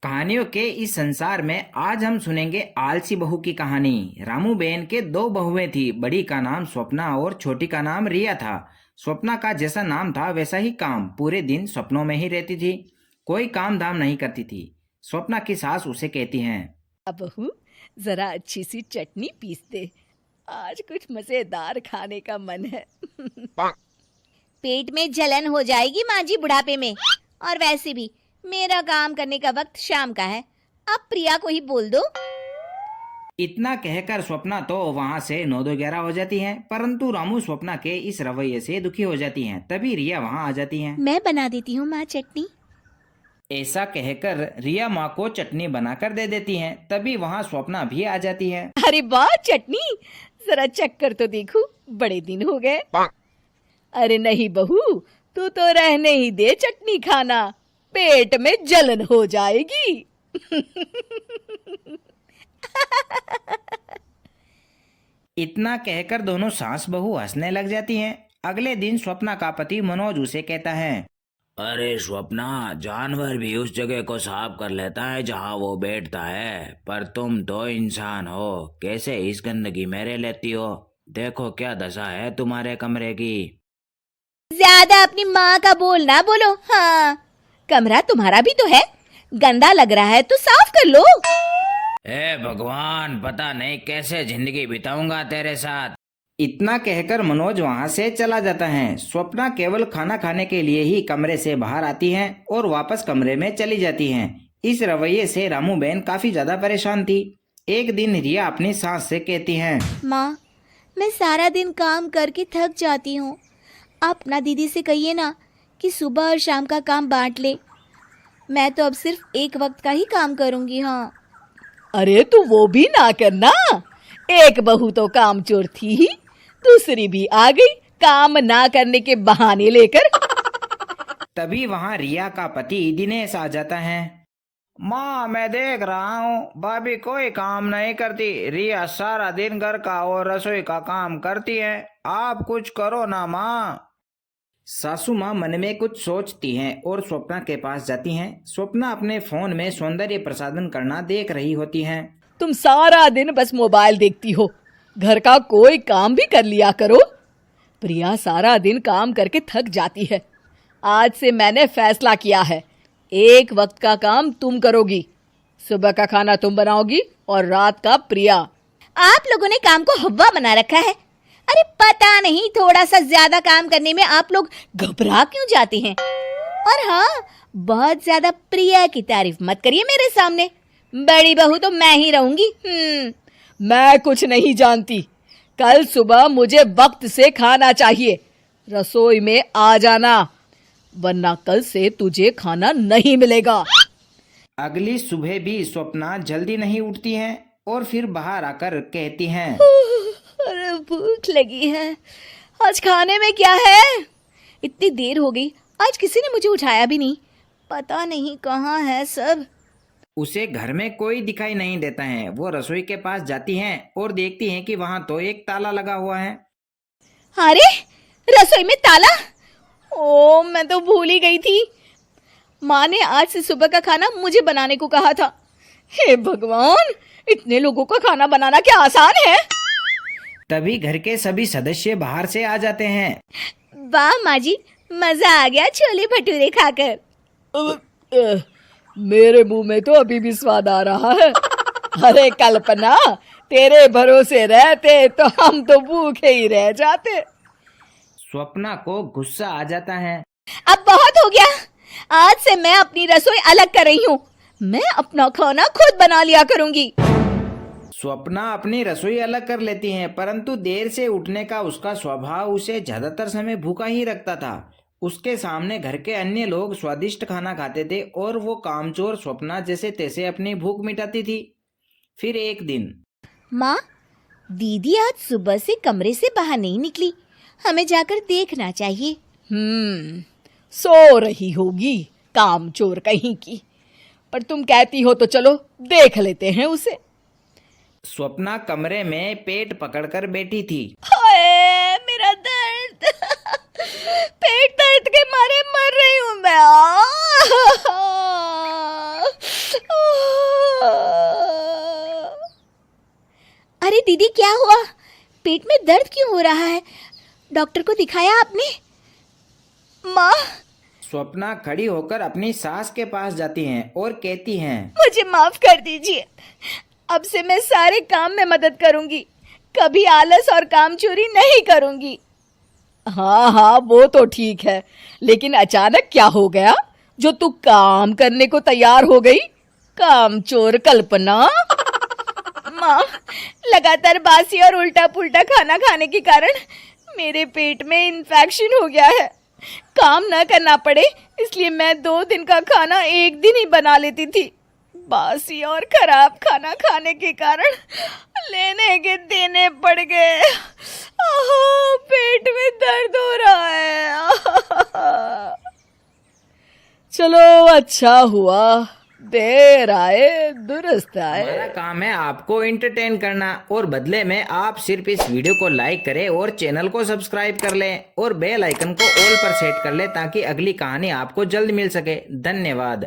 कहानियों के इस संसार में आज हम सुनेंगे आलसी बहू की कहानी। रामू बेन के दो बहुएं थी। बड़ी का नाम स्वप्ना और छोटी का नाम रिया था। स्वप्ना का जैसा नाम था वैसा ही काम, पूरे दिन सपनों में ही रहती थी, कोई काम धाम नहीं करती थी। स्वप्ना की सास उसे कहती हैं, बहू, जरा अच्छी सी चटनी पीस दे, आज कुछ मजेदार खाने का मन है। पेट में जलन हो जाएगी माँ जी बुढ़ापे में। और वैसे भी मेरा काम करने का वक्त शाम का है, अब प्रिया को ही बोल दो। इतना कहकर स्वप्ना तो वहां से 9-11 हो जाती हैं, परंतु रामू स्वप्ना के इस रवैये से दुखी हो जाती हैं। तभी रिया वहां आ जाती हैं। मैं बना देती हूँ माँ चटनी। ऐसा कहकर रिया माँ को चटनी बनाकर दे देती हैं। तभी वहां स्वप्ना भी आ जाती है। अरे वाह चटनी, जरा चक्कर तो देखूं, बड़े दिन हो गए। अरे नहीं बहू, तू तो रहने ही दे चटनी खाना, पेट में जलन हो जाएगी। इतना कहकर दोनों सास बहू हंसने लग जाती हैं। अगले दिन स्वप्ना का पति मनोज उसे कहता है, अरे स्वप्ना, जानवर भी उस जगह को साफ कर लेता है जहाँ वो बैठता है, पर तुम तो इंसान हो, कैसे इस गंदगी में रह लेती हो? देखो क्या दशा है तुम्हारे कमरे की। ज्यादा अपनी माँ का बोल ना बोलो। हाँ, कमरा तुम्हारा भी तो है, गंदा लग रहा है तो साफ कर लो। हे भगवान, पता नहीं कैसे जिंदगी बिताऊंगा तेरे साथ। इतना कहकर मनोज वहां से चला जाता है। स्वप्ना केवल खाना खाने के लिए ही कमरे से बाहर आती हैं और वापस कमरे में चली जाती हैं। इस रवैये से रामू बहन काफी ज्यादा परेशान थी। एक दिन रिया अपनी सास से कहती हैं, माँ, मैं सारा दिन काम करके थक जाती हूँ, आप ना दीदी से कहिए ना कि सुबह और शाम का काम बांट ले। मैं तो अब सिर्फ एक वक्त का ही काम करूँगी। हाँ। अरे तू वो भी ना करना, एक बहू तो कामचोर थी ही, दूसरी भी आ गई काम ना करने के बहाने लेकर। तभी वहां रिया का पति दिनेश आ जाता है। माँ, मैं देख रहा हूँ भाभी कोई काम नहीं करती, रिया सारा दिन घर का और रसोई का काम करती है, आप कुछ करो ना माँ। सासू माँ मन में कुछ सोचती हैं और स्वप्ना के पास जाती हैं। स्वप्ना अपने फोन में सौंदर्य प्रसाधन करना देख रही होती हैं। तुम सारा दिन बस मोबाइल देखती हो, घर का कोई काम भी कर लिया करो। प्रिया सारा दिन काम करके थक जाती है। आज से मैंने फैसला किया है, एक वक्त का काम तुम करोगी, सुबह का खाना तुम बनाओगी और रात का प्रिया। आप लोगों ने काम को हव्वा बना रखा है। अरे पता नहीं थोड़ा सा ज्यादा काम करने में आप लोग घबरा क्यों जाते हैं। और हाँ, बहुत ज्यादा प्रिया की तारीफ मत करिए मेरे सामने, बड़ी बहू तो मैं ही रहूंगी। मैं कुछ नहीं जानती, कल सुबह मुझे वक्त से खाना चाहिए, रसोई में आ जाना, वरना कल से तुझे खाना नहीं मिलेगा। अगली सुबह भी स्वप्ना जल्दी नहीं उठती हैं और फिर बाहर आकर कहती हैं, अरे भूख लगी है, आज खाने में क्या है? इतनी देर हो गई, आज किसी ने मुझे उठाया भी नहीं, पता नहीं कहाँ है सब। उसे घर में कोई दिखाई नहीं देता है। वो रसोई के पास जाती हैं और देखती हैं कि वहां तो एक ताला लगा हुआ है। अरे रसोई में ताला? ओ, मैं तो भूल ही गई थी। माँ ने आज से सुबह का खाना मुझे बनाने को कहा था। हे भगवान, इतने लोगों का खाना बनाना क्या आसान है? तभी घर के सभी सदस्य बाहर से आ जाते हैं। वाह माँ जी, मजा आ गया छोले भटूरे खाकर। मेरे मुंह में तो अभी भी स्वाद आ रहा है। अरे कल्पना, तेरे भरोसे रहते तो हम तो भूखे ही रह जाते। स्वप्ना को गुस्सा आ जाता है। अब बहुत हो गया, आज से मैं अपनी रसोई अलग कर रही हूँ, मैं अपना खाना खुद बना लिया करूँगी। स्वप्ना अपनी रसोई अलग कर लेती हैं, परंतु देर से उठने का उसका स्वभाव उसे ज्यादातर समय भूखा ही रखता था। उसके सामने घर के अन्य लोग स्वादिष्ट खाना खाते थे और वो कामचोर स्वप्ना जैसे तैसे अपनी भूख मिटाती थी। फिर एक दिन, माँ, दीदी आज सुबह से कमरे से बाहर नहीं निकली, हमें जाकर देखना चाहिए। सो रही होगी कामचोर कहीं की, पर तुम कहती हो तो चलो देख लेते हैं उसे। स्वप्ना कमरे में पेट पकड़कर बैठी थी। हाय मेरा दर्द, पेट दर्द के मारे मर रही हूँ मैं। अरे दीदी क्या हुआ? पेट में दर्द क्यों हो रहा है? डॉक्टर को दिखाया आपने? माँ, स्वप्ना खड़ी होकर अपनी सास के पास जाती हैं और कहती हैं, मुझे माफ कर दीजिए। अब से मैं सारे काम में मदद करूंगी, कभी आलस और काम चोरी नहीं करूंगी। हाँ हाँ, वो तो ठीक है, लेकिन अचानक क्या हो गया जो तू काम करने को तैयार हो गई? कामचोर कल्पना। माँ, लगातार बासी और उल्टा पुल्टा खाना खाने के कारण मेरे पेट में इन्फेक्शन हो गया है। काम न करना पड़े इसलिए मैं 2 दिन का खाना एक दिन ही बना लेती थी। बासी और खराब खाना खाने के कारण लेने के देने पड़ गए। पेट में दर्द हो रहा है। चलो अच्छा हुआ, देर आए दुरुस्त आए। हमारा काम है आपको एंटरटेन करना और बदले में आप सिर्फ इस वीडियो को लाइक करें और चैनल को सब्सक्राइब कर लें और बेल आइकन को ऑल पर सेट कर लें ताकि अगली कहानी आपको जल्द मिल सके। धन्यवाद।